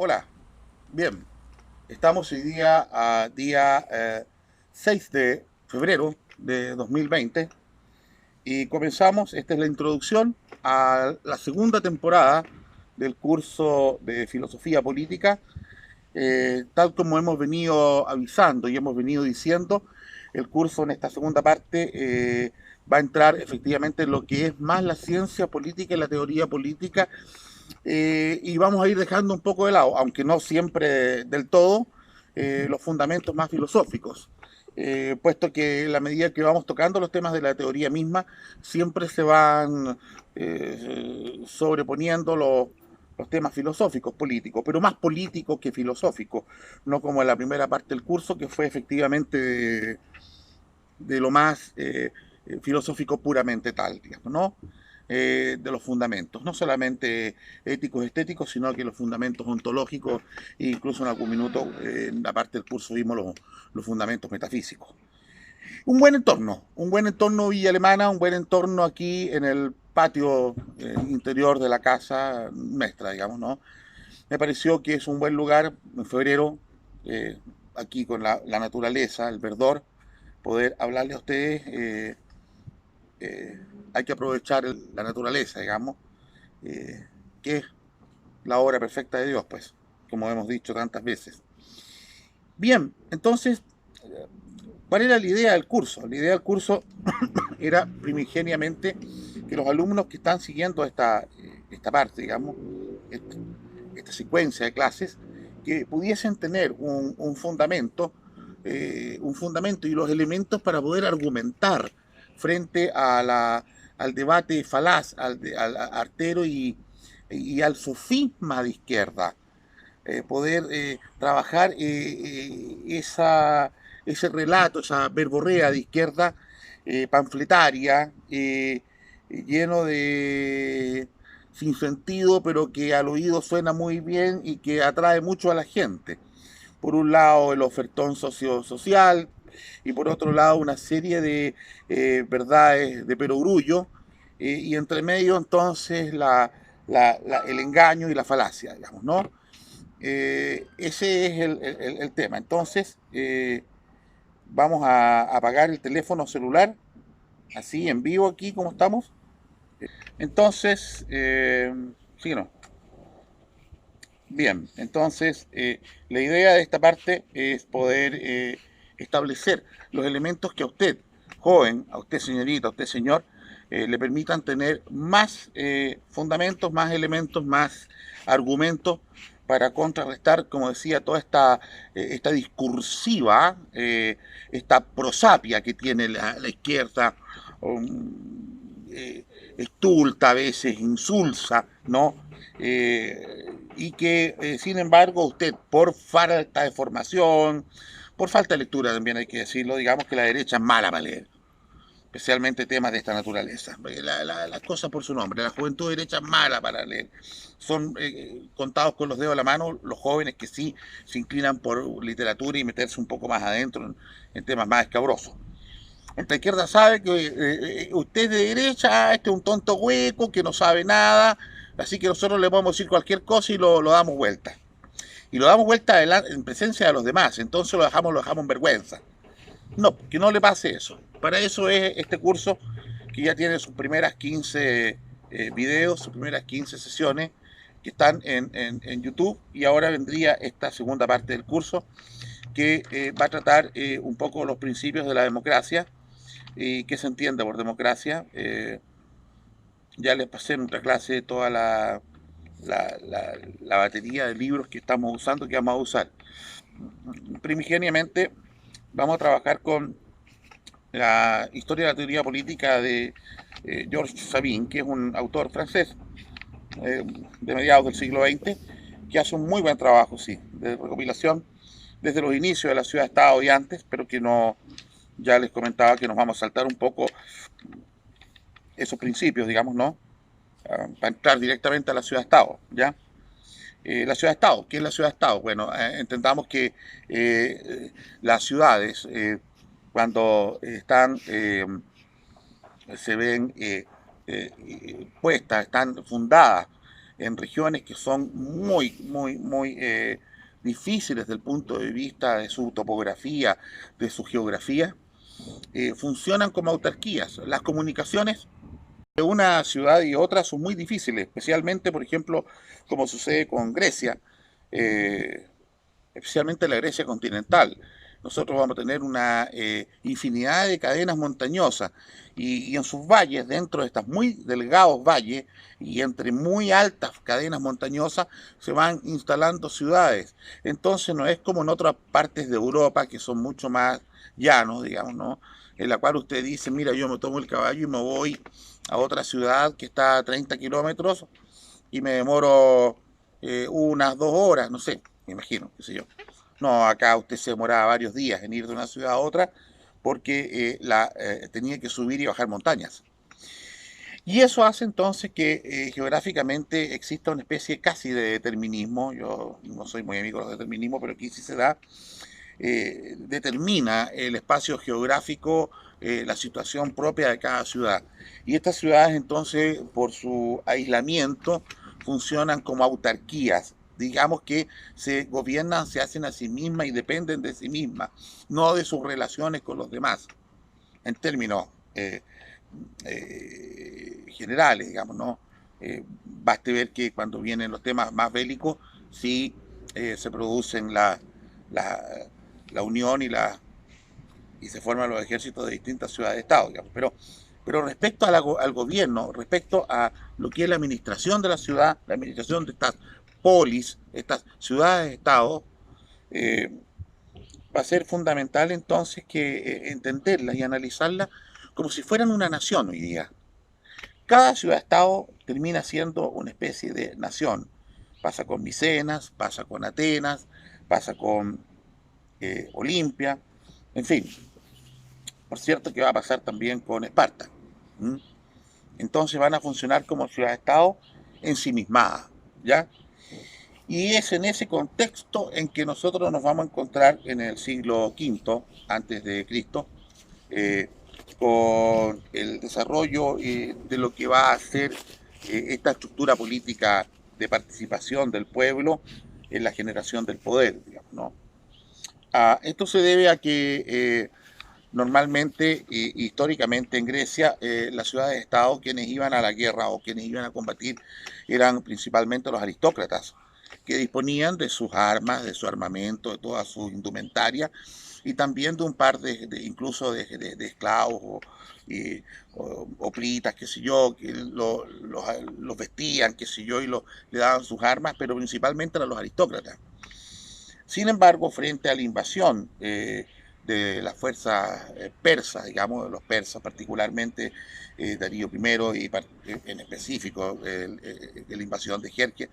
Hola, bien, estamos hoy día a día 6 de febrero de 2020 y comenzamos, esta es la introducción a la segunda temporada del curso de Filosofía Política. Tal como hemos venido avisando y hemos venido diciendo, el curso en esta segunda parte va a entrar efectivamente en lo que es más la ciencia política y la teoría política, y vamos a ir dejando un poco de lado, aunque no siempre del todo, los fundamentos más filosóficos, puesto que en la medida que vamos tocando los temas de la teoría misma, siempre se van sobreponiendo los temas filosóficos, políticos, pero más políticos que filosóficos, no como en la primera parte del curso, que fue efectivamente de lo más filosófico puramente tal, digamos, ¿no? De los fundamentos, no solamente éticos, estéticos, sino que los fundamentos ontológicos, e incluso en algún minuto, en la parte del curso vimos los fundamentos metafísicos. Un buen entorno Villa Alemana, un buen entorno aquí en el patio interior de la casa nuestra, digamos, ¿no? Me pareció que es un buen lugar en febrero, aquí con la naturaleza, el verdor, poder hablarle a ustedes. Hay que aprovechar la naturaleza, digamos, eh, que es la obra perfecta de Dios, pues, como hemos dicho tantas veces. Bien, entonces, ¿cuál era la idea del curso? La idea del curso era primigeniamente que los alumnos que están siguiendo esta parte, digamos, esta, esta secuencia de clases, que pudiesen tener un fundamento y los elementos para poder argumentar frente al debate falaz, al artero y al sofisma de izquierda, poder trabajar ese relato, esa verborrea de izquierda panfletaria, lleno de sin sentido, pero que al oído suena muy bien y que atrae mucho a la gente. Por un lado, el ofertón social y por otro lado, una serie de verdades de perogrullo, y entre medio, entonces, el engaño y la falacia, digamos, ¿no? Ese es el tema. Entonces, vamos a apagar el teléfono celular, así en vivo aquí como estamos. Entonces, sí, no. Bien, entonces la idea de esta parte es poder establecer los elementos que a usted, joven, a usted señorita, a usted señor, le permitan tener más fundamentos, más elementos, más argumentos para contrarrestar, como decía, toda esta discursiva, esta prosapia que tiene la izquierda, estulta, a veces insulsa, ¿no? Y que, sin embargo, usted, por falta de formación, por falta de lectura también hay que decirlo, digamos que la derecha es mala para leer, especialmente temas de esta naturaleza. Las cosas por su nombre, la juventud derecha es mala para leer. Son contados con los dedos de la mano los jóvenes que sí se inclinan por literatura y meterse un poco más adentro en temas más escabrosos. Esta izquierda sabe que usted es de derecha, este es un tonto hueco que no sabe nada, así que nosotros le podemos decir cualquier cosa y lo damos vuelta. Y lo damos vuelta en presencia de los demás, entonces lo dejamos en vergüenza. No, que no le pase eso. Para eso es este curso que ya tiene sus primeras 15 videos, sus primeras 15 sesiones que están en YouTube, y ahora vendría esta segunda parte del curso que va a tratar un poco los principios de la democracia y qué se entiende por democracia. Ya les pasé en otra clase toda la batería de libros que estamos usando, que vamos a usar. Primigeniamente vamos a trabajar con la historia de la teoría política de Georges Sabine, que es un autor francés de mediados del siglo XX, que hace un muy buen trabajo, sí, de recopilación desde los inicios de la ciudad-estado y antes, pero que no, ya les comentaba que nos vamos a saltar un poco esos principios, digamos, ¿no? Para entrar directamente a la ciudad-estado, ¿ya? La ciudad-estado, ¿qué es la ciudad-estado? Bueno, entendamos que las ciudades, cuando están, se ven puestas, están fundadas en regiones que son muy difíciles desde el punto de vista de su topografía, de su geografía, funcionan como autarquías. Las comunicaciones de una ciudad y otra son muy difíciles, especialmente, por ejemplo, como sucede con Grecia, eh, especialmente la Grecia continental. Nosotros vamos a tener una infinidad de cadenas montañosas y en sus valles, dentro de estas muy delgados valles y entre muy altas cadenas montañosas, se van instalando ciudades. Entonces no es como en otras partes de Europa que son mucho más llanos, digamos, ¿no? En la cual usted dice, mira, yo me tomo el caballo y me voy a otra ciudad que está a 30 kilómetros y me demoro unas 2 horas, no sé, me imagino, qué sé yo. No, acá usted se demoraba varios días en ir de una ciudad a otra porque tenía que subir y bajar montañas. Y eso hace entonces que geográficamente exista una especie casi de determinismo. Yo no soy muy amigo de los determinismos, pero aquí sí se da. Determina el espacio geográfico, la situación propia de cada ciudad. Y estas ciudades entonces, por su aislamiento, funcionan como autarquías. Digamos que se gobiernan, se hacen a sí mismas y dependen de sí mismas, no de sus relaciones con los demás, en términos generales, digamos, ¿no? Baste ver que cuando vienen los temas más bélicos, sí se producen la, la unión y se forman los ejércitos de distintas ciudades-estado, digamos. Pero respecto al gobierno, respecto a lo que es la administración de la ciudad, la administración de estas polis, estas ciudades-estado, eh, va a ser fundamental entonces que entenderlas y analizarlas como si fueran una nación hoy día. Cada ciudad-estado termina siendo una especie de nación. Pasa con Micenas, pasa con Atenas, pasa con Olimpia, en fin. Por cierto que va a pasar también con Esparta. ¿Mm? Entonces van a funcionar como ciudad-estado ensimismadas, ¿ya? Y es en ese contexto en que nosotros nos vamos a encontrar en el siglo V antes de Cristo, eh, con el desarrollo de lo que va a ser esta estructura política de participación del pueblo en la generación del poder, digamos, ¿no? Esto se debe a que normalmente, históricamente en Grecia, las ciudades-estado, quienes iban a la guerra o quienes iban a combatir, eran principalmente los aristócratas, que disponían de sus armas, de su armamento, de toda su indumentaria, y también de un par incluso de esclavos o plitas, qué sé yo, que los vestían, qué sé yo, y le daban sus armas, pero principalmente eran los aristócratas. Sin embargo, frente a la invasión de las fuerzas persas, digamos, de los persas, particularmente Darío I y en específico la invasión de Jerjes,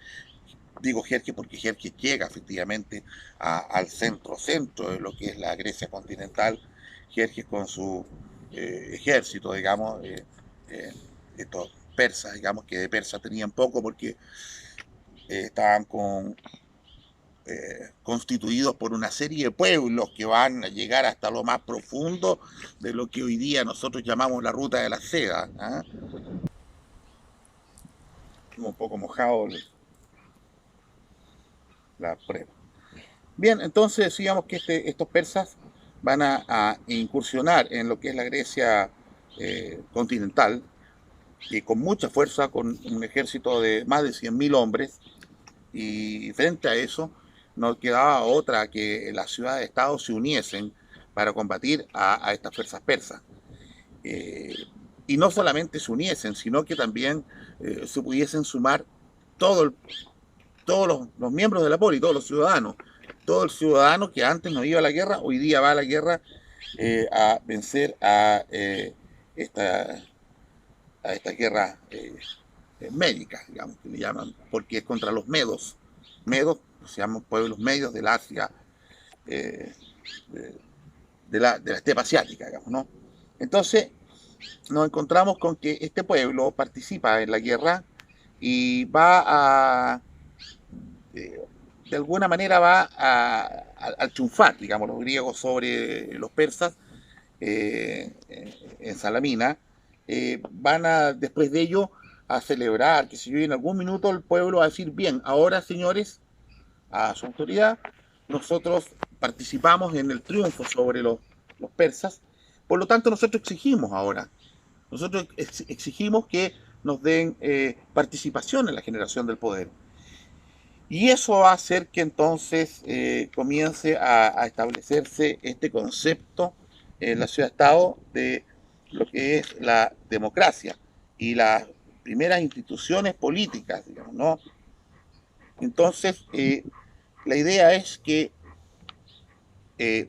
digo Jerjes porque Jerjes llega efectivamente al centro de lo que es la Grecia continental, Jerjes con su ejército, digamos, estos persas, digamos, que de persa tenían poco porque estaban constituidos por una serie de pueblos que van a llegar hasta lo más profundo de lo que hoy día nosotros llamamos la ruta de la seda. Un poco mojado la prueba. Bien, entonces decíamos que estos persas van a incursionar en lo que es la Grecia continental y con mucha fuerza, con un ejército de más de 100.000 hombres, y frente a eso no quedaba otra que las ciudades-estado se uniesen para combatir a estas fuerzas persas. Eh, y no solamente se uniesen, sino que también se pudiesen sumar todo el, todos los miembros de la poli, todos los ciudadanos. Todo el ciudadano que antes no iba a la guerra, hoy día va a la guerra a vencer esta, a esta guerra médica, digamos, que le llaman, porque es contra los medos. Medos se llaman pueblos medios del Asia, eh, de la estepa asiática, digamos, ¿no? Entonces, nos encontramos con que este pueblo participa en la guerra y va a, de alguna manera va a triunfar, digamos, los griegos sobre los persas en Salamina. Van a, después de ello, a celebrar, que si yo, y en algún minuto el pueblo va a decir, bien, ahora señores, a su autoridad, nosotros participamos en el triunfo sobre los persas, por lo tanto nosotros exigimos ahora, nosotros exigimos que nos den participación en la generación del poder. Y eso va a hacer que entonces comience a establecerse este concepto en la ciudad-estado de lo que es la democracia y las primeras instituciones políticas, digamos, ¿no? Entonces, la idea es que eh,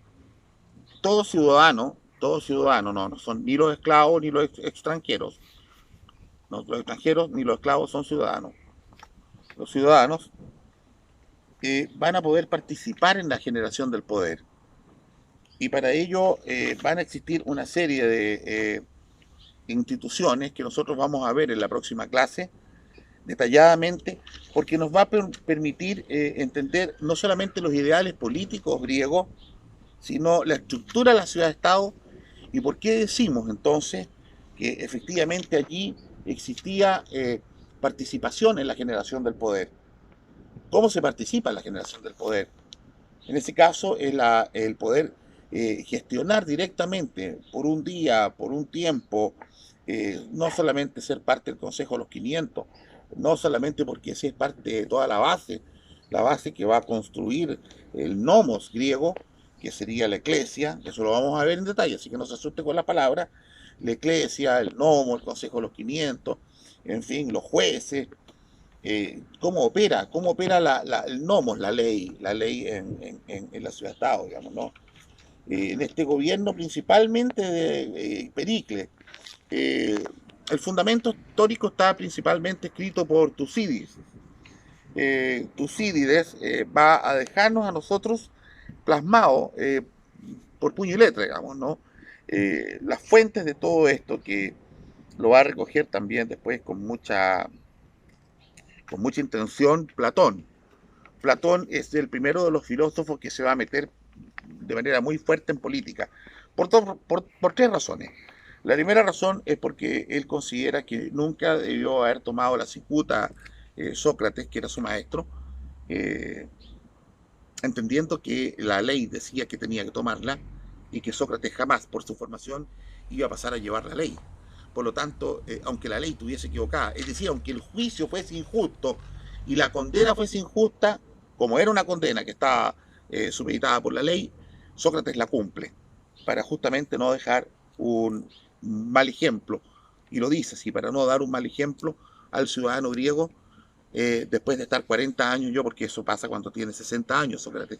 todo ciudadano, no son ni los esclavos ni los extranjeros, no, los extranjeros ni los esclavos son ciudadanos. Los ciudadanos van a poder participar en la generación del poder. Y para ello van a existir una serie de instituciones que nosotros vamos a ver en la próxima clase detalladamente, porque nos va a permitir entender no solamente los ideales políticos griegos, sino la estructura de la ciudad-estado y por qué decimos entonces que efectivamente allí existía participación en la generación del poder. ¿Cómo se participa en la generación del poder? En ese caso es el poder gestionar directamente por un día, por un tiempo, no solamente ser parte del Consejo de los 500, no solamente porque esa es parte de toda la base que va a construir el nomos griego, que sería la eclesia, eso lo vamos a ver en detalle, así que no se asuste con la palabra, la eclesia, el nomo, el Consejo de los 500, en fin, los jueces, cómo opera el nomos, la ley en la ciudad-estado, digamos, ¿no? En este gobierno principalmente de Pericles. Eh, el fundamento histórico está principalmente escrito por Tucídides. Tucídides va a dejarnos a nosotros plasmado por puño y letra, digamos, ¿no? Las fuentes de todo esto que lo va a recoger también después con mucha intención Platón. Platón es el primero de los filósofos que se va a meter de manera muy fuerte en política, por tres razones. La primera razón es porque él considera que nunca debió haber tomado la cicuta Sócrates, que era su maestro, eh, entendiendo que la ley decía que tenía que tomarla y que Sócrates jamás, por su formación, iba a pasar a llevar la ley. Por lo tanto, aunque la ley estuviese equivocada, es decir, aunque el juicio fuese injusto y la condena fuese injusta, como era una condena que estaba supeditada por la ley, Sócrates la cumple para justamente no dejar un mal ejemplo. Y lo dice así, para no dar un mal ejemplo al ciudadano griego después de estar 40 años, porque eso pasa cuando tiene 60 años, Sócrates,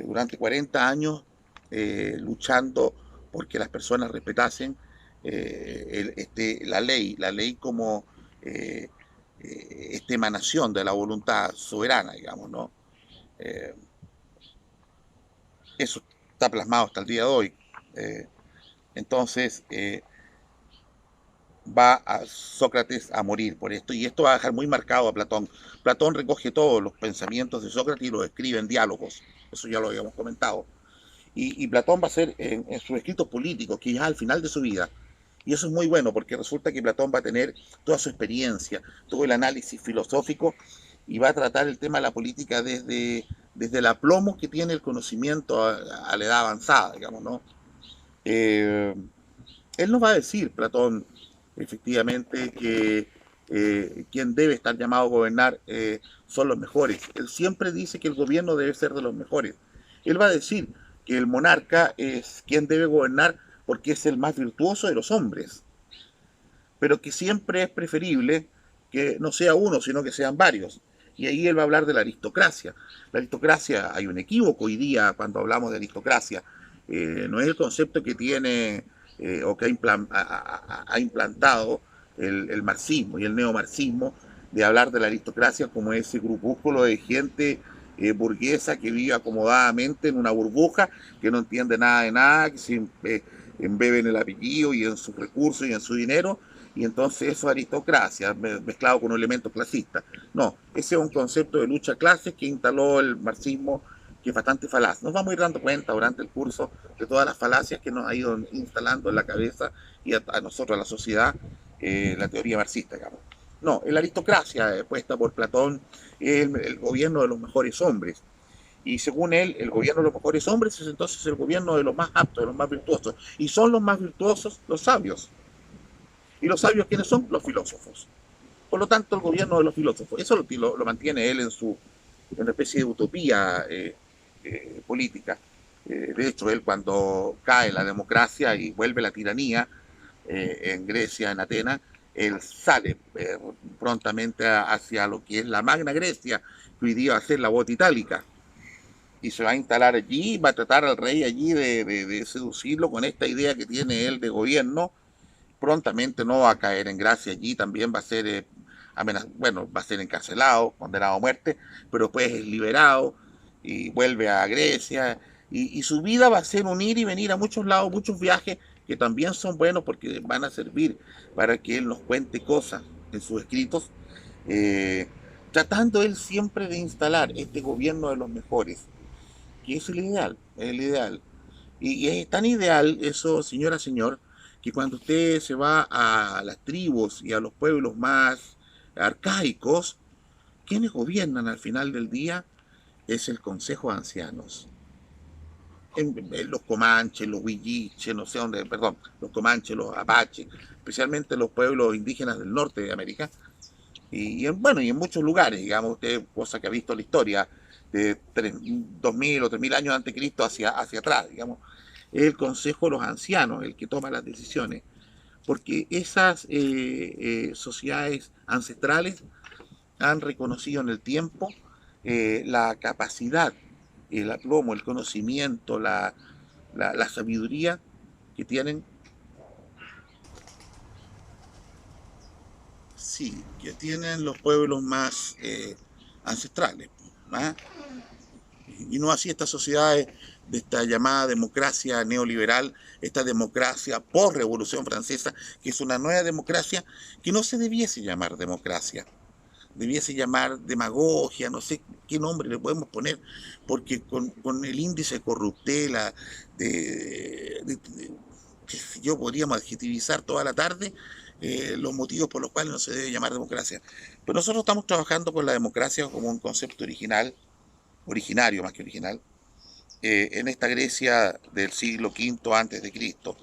durante 40 años luchando porque las personas respetasen la ley como esta emanación de la voluntad soberana, digamos, ¿no? Eh, eso está plasmado hasta el día de hoy. Eh, entonces, va a Sócrates a morir por esto, y esto va a dejar muy marcado a Platón. Platón recoge todos los pensamientos de Sócrates y los escribe en diálogos, eso ya lo habíamos comentado. Y Platón va a ser en sus escritos políticos, que ya al final de su vida. Y eso es muy bueno, porque resulta que Platón va a tener toda su experiencia, todo el análisis filosófico, y va a tratar el tema de la política desde el aplomo que tiene el conocimiento a la edad avanzada, digamos, ¿no? Eh, Él nos va a decir, Platón, efectivamente, que quien debe estar llamado a gobernar son los mejores. Él siempre dice que el gobierno debe ser de los mejores. Él va a decir que el monarca es quien debe gobernar porque es el más virtuoso de los hombres, pero que siempre es preferible que no sea uno, sino que sean varios. Y ahí él va a hablar de la aristocracia. La aristocracia, hay un equívoco hoy día cuando hablamos de aristocracia. No es el concepto que tiene o que ha implantado el marxismo y el neomarxismo de hablar de la aristocracia como ese grupúsculo de gente burguesa que vive acomodadamente en una burbuja, que no entiende nada de nada, que se embebe en el apellido y en sus recursos y en su dinero, y entonces eso es aristocracia, mezclado con un elemento clasista. No, ese es un concepto de lucha de clases que instaló el marxismo, que es bastante falaz. Nos vamos a ir dando cuenta durante el curso de todas las falacias que nos ha ido instalando en la cabeza y a nosotros, a la sociedad, la teoría marxista, digamos. No, la aristocracia puesta por Platón es el gobierno de los mejores hombres. Y según él, el gobierno de los mejores hombres es entonces el gobierno de los más aptos, de los más virtuosos. Y son los más virtuosos los sabios. ¿Y los sabios quiénes son? Los filósofos. Por lo tanto, el gobierno de los filósofos. Eso lo mantiene él en una especie de utopía política. De hecho, él cuando cae la democracia y vuelve la tiranía en Grecia, en Atenas, él sale prontamente hacia lo que es la Magna Grecia, que hoy día va a ser la bota itálica, y se va a instalar allí, va a tratar al rey allí de seducirlo con esta idea que tiene él de gobierno. Prontamente no va a caer en gracia allí, también va a ser bueno, va a ser encarcelado, condenado a muerte, pero después es liberado y vuelve a Grecia, y su vida va a ser un ir y venir a muchos lados, muchos viajes que también son buenos porque van a servir para que él nos cuente cosas en sus escritos, eh, tratando él siempre de instalar este gobierno de los mejores, que es el ideal, es el ideal. Y es tan ideal eso, señora, señor, que cuando usted se va a las tribus y a los pueblos más arcaicos, quienes gobiernan al final del día es el Consejo de Ancianos. En los comanches, los huilliches, no sé dónde, perdón, los comanches, los apaches, especialmente los pueblos indígenas del norte de América, bueno, y en muchos lugares, digamos, usted, cosa que ha visto la historia de 2000 o 3000 años antes de Cristo hacia atrás, digamos, es el Consejo de los Ancianos el que toma las decisiones, porque esas sociedades ancestrales han reconocido en el tiempo la capacidad, el aplomo, el conocimiento, la sabiduría que tienen, sí, que tienen los pueblos más ancestrales, ¿ah? Y no así estas sociedades de esta llamada democracia neoliberal, esta democracia post-revolución francesa, que es una nueva democracia que no se debiese llamar democracia, debiese llamar demagogia, no sé qué nombre le podemos poner, porque con el índice de corruptela, que yo podríamos adjetivizar toda la tarde los motivos por los cuales no se debe llamar democracia. Pero nosotros estamos trabajando con la democracia como un concepto original, originario más que original, en esta Grecia del siglo V antes de Cristo.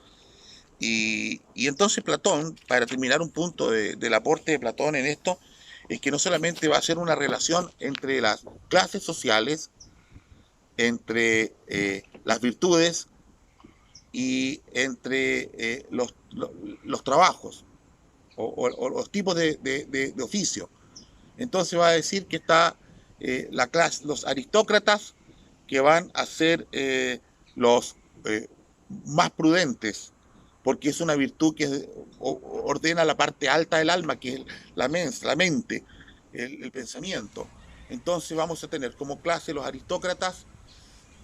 Y entonces Platón, para terminar un punto del aporte de Platón en esto, es que no solamente va a ser una relación entre las clases sociales, entre las virtudes y entre los trabajos o los tipos de oficio. Entonces va a decir que está la clase, los aristócratas, que van a ser los más prudentes, porque es una virtud que ordena la parte alta del alma, que es la mente, el pensamiento. Entonces vamos a tener como clase los aristócratas,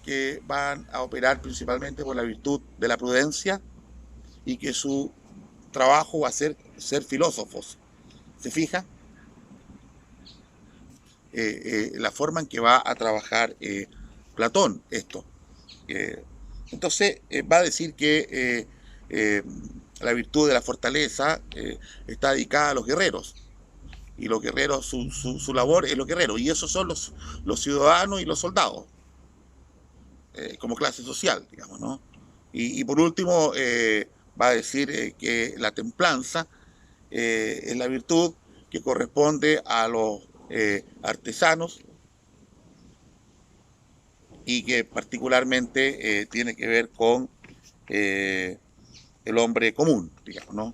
que van a operar principalmente por la virtud de la prudencia y que su trabajo va a ser filósofos. ¿Se fija? La forma en que va a trabajar Platón esto. Eh, entonces va a decir que la virtud de la fortaleza está dedicada a los guerreros, y los guerreros, su labor es los guerreros, y esos son los ciudadanos y los soldados, como clase social, digamos, ¿no? Y por último, va a decir que la templanza es la virtud que corresponde a los artesanos, y que particularmente tiene que ver con eh, el hombre común, digamos, ¿no?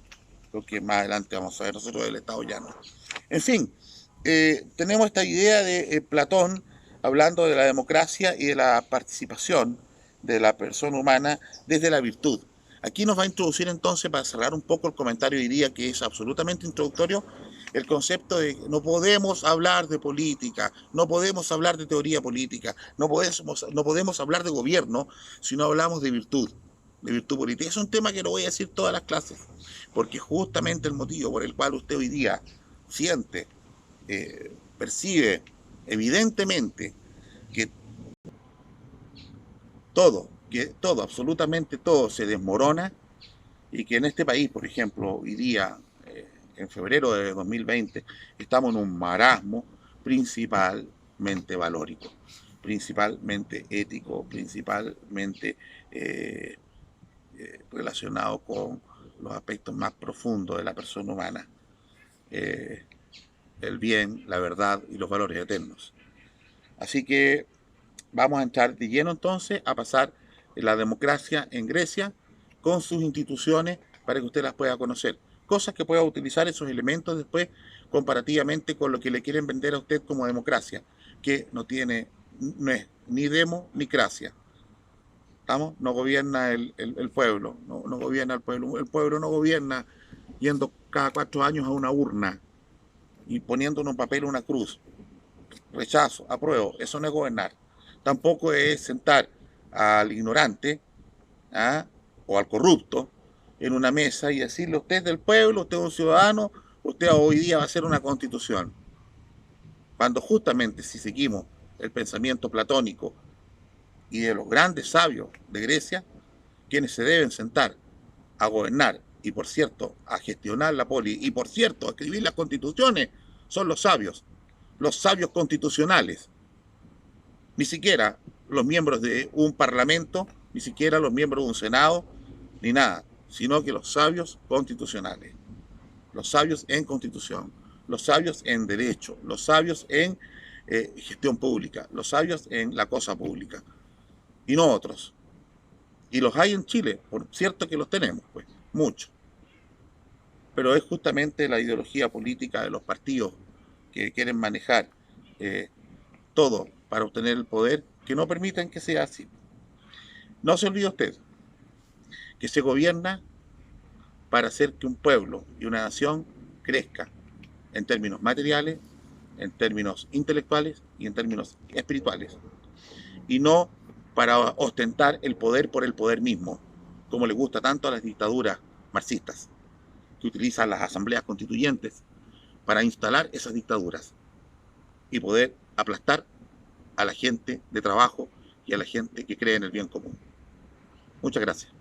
Lo que más adelante vamos a ver nosotros del Estado llano. En fin, tenemos esta idea de Platón hablando de la democracia y de la participación de la persona humana desde la virtud. Aquí nos va a introducir entonces, para cerrar un poco el comentario, diría que es absolutamente introductorio, el concepto de que no podemos hablar de política, no podemos hablar de teoría política, no podemos hablar de gobierno si no hablamos de virtud política. Es un tema que lo voy a decir todas las clases, porque justamente el motivo por el cual usted hoy día siente, percibe evidentemente que todo, absolutamente todo se desmorona, y que en este país, por ejemplo, hoy día en febrero de 2020, estamos en un marasmo principalmente valórico, principalmente ético, principalmente relacionado con los aspectos más profundos de la persona humana, eh, el bien, la verdad y los valores eternos. Así que vamos a entrar de lleno entonces a pasar la democracia en Grecia con sus instituciones para que usted las pueda conocer. Cosas que pueda utilizar esos elementos después comparativamente con lo que le quieren vender a usted como democracia, que no es ni demo ni cracia. ¿Estamos? No gobierna el pueblo, no gobierna el pueblo no gobierna yendo cada 4 años a una urna y poniendo en un papel una cruz. Rechazo, apruebo, eso no es gobernar. Tampoco es sentar al ignorante, ¿ah?, o al corrupto en una mesa y decirle: usted es del pueblo, usted es un ciudadano, usted hoy día va a hacer una constitución. Cuando justamente, si seguimos el pensamiento platónico y de los grandes sabios de Grecia, quienes se deben sentar a gobernar y, por cierto, a gestionar la poli y, por cierto, a escribir las constituciones, son los sabios constitucionales. Ni siquiera los miembros de un parlamento, ni siquiera los miembros de un senado, ni nada, sino que los sabios constitucionales, los sabios en constitución, los sabios en derecho, los sabios en gestión pública, los sabios en la cosa pública, y no otros. Y los hay en Chile, por cierto que los tenemos, pues, muchos. Pero es justamente la ideología política de los partidos que quieren manejar eh, todo para obtener el poder, que no permiten que sea así. No se olvide usted que se gobierna para hacer que un pueblo y una nación crezca en términos materiales, en términos intelectuales y en términos espirituales, y no para ostentar el poder por el poder mismo, como le gusta tanto a las dictaduras marxistas, que utilizan las asambleas constituyentes para instalar esas dictaduras y poder aplastar a la gente de trabajo y a la gente que cree en el bien común. Muchas gracias.